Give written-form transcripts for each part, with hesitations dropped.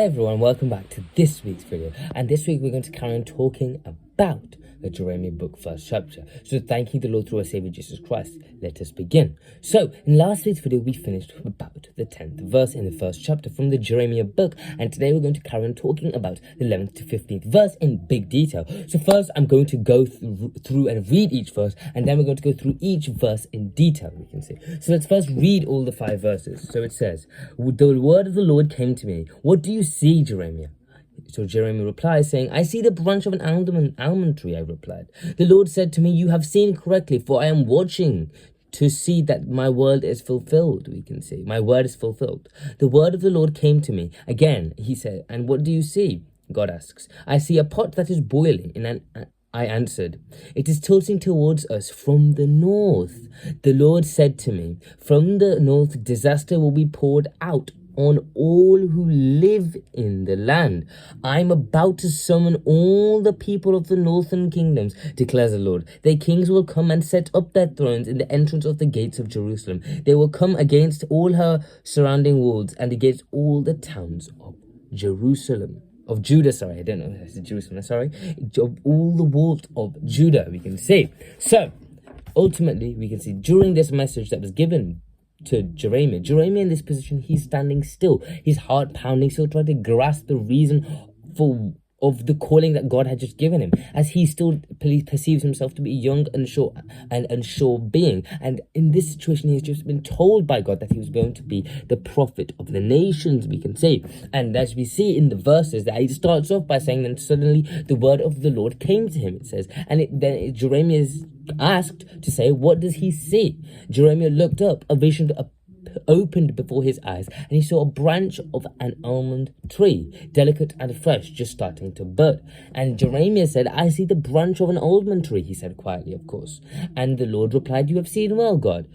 Hey everyone, welcome back to this week's video, and this week we're going to carry on talking about the Jeremiah book, first chapter. So thanking the Lord through our Savior Jesus Christ, let us begin. So in last week's video we finished about the 10th verse in the first chapter from the Jeremiah book, and today we're going to carry on talking about the 11th to 15th verse in big detail. So first I'm going to go through and read each verse, and then we're going to go through each verse in detail, we can see. So let's first read all the 5 verses. So it says, "The word of the Lord came to me. What do you see, Jeremiah?" So Jeremiah replies, saying, "I see the branch of an almond tree," I replied. "The Lord said to me, you have seen correctly, for I am watching to see that my word is fulfilled." We can see, my word is fulfilled. "The word of the Lord came to me." Again, he said, "And what do you see?" God asks. "I see a pot that is boiling." I answered, "It is tilting towards us from the north." The Lord said to me, "From the north, disaster will be poured out on all who live in the land. I am about to summon all the people of the northern kingdoms, declares the Lord. Their kings will come and set up their thrones in the entrance of the gates of Jerusalem. They will come against all her surrounding walls and against all the towns of Jerusalem. Of Judah, sorry, I don't know if that's Jerusalem, sorry. Of all the walls of Judah, we can see. So, ultimately, we can see during this message that was given to Jeremiah in this position, he's standing still. His heart pounding, still trying to grasp the reason of the calling that God had just given him, as he still perceives himself to be a young, unsure being. And in this situation, he's just been told by God that he was going to be the prophet of the nations, we can say. And as we see in the verses, that he starts off by saying, then suddenly the word of the Lord came to him, it says. And then Jeremiah is asked to say, what does he see? Jeremiah looked up, a vision opened before his eyes, and he saw a branch of an almond tree, delicate and fresh, just starting to bud. And Jeremiah said, "I see the branch of an almond tree," he said quietly, of course. And the Lord replied, "You have seen well, God,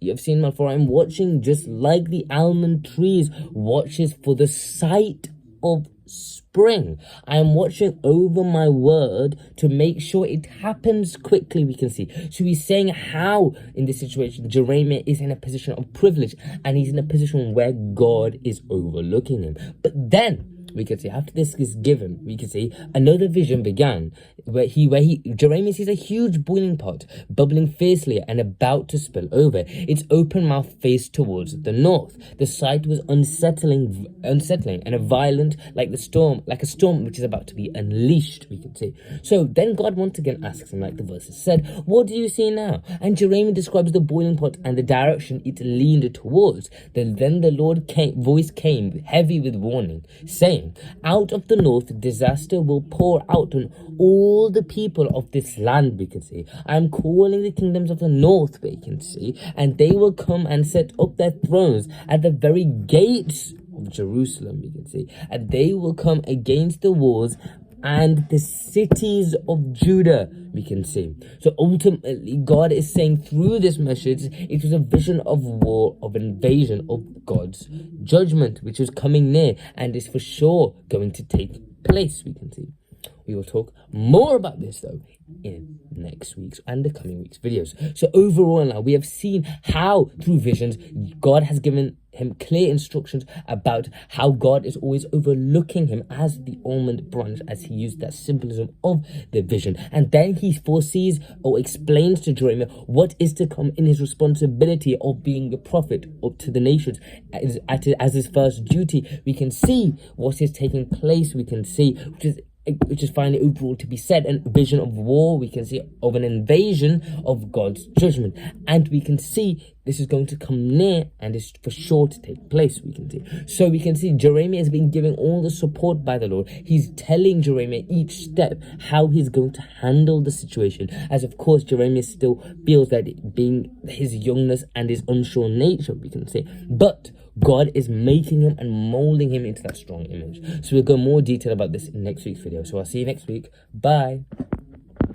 you have seen well, for I am watching just like the almond trees watches for the sight of spring. I am watching over my word to make sure it happens quickly," we can see. So he's saying how in this situation Jeremiah is in a position of privilege, and he's in a position where God is overlooking him. But then we can see after this is given, we can see another vision began where Jeremiah sees a huge boiling pot bubbling fiercely and about to spill over. Its open mouth faced towards the north. The sight was unsettling and a violent like a storm which is about to be unleashed, we can see. So then God once again asks him, like the verses said, "What do you see now?" And Jeremiah describes the boiling pot and the direction it leaned towards. Then the Lord's voice came heavy with warning, saying, "Out of the north, disaster will pour out on all the people of this land," we can see. "I am calling the kingdoms of the north," we can see, "and they will come and set up their thrones at the very gates of Jerusalem," we can see. "And they will come against the walls and the cities of Judah," we can see. So ultimately, God is saying through this message, it was a vision of war, of invasion, of God's judgment, which was coming near and is for sure going to take place, we can see. We will talk more about this, though, in next week's and the coming week's videos. So overall now, we have seen how, through visions, God has given him clear instructions about how God is always overlooking him as the almond branch, as he used that symbolism of the vision. And then he foresees or explains to Jeremiah what is to come in his responsibility of being the prophet up to the nations as his first duty. We can see what is taking place, we can see, which is finally overall to be said, a vision of war, we can see, of an invasion of God's judgment. And we can see this is going to come near and is for sure to take place, we can see. So we can see Jeremiah has been given all the support by the Lord. He's telling Jeremiah each step how he's going to handle the situation, as of course Jeremiah still feels that being his youngness and his unsure nature, we can say. But God is making him and molding him into that strong image. So we'll go more detail about this in next week's video. So I'll see you next week. Bye.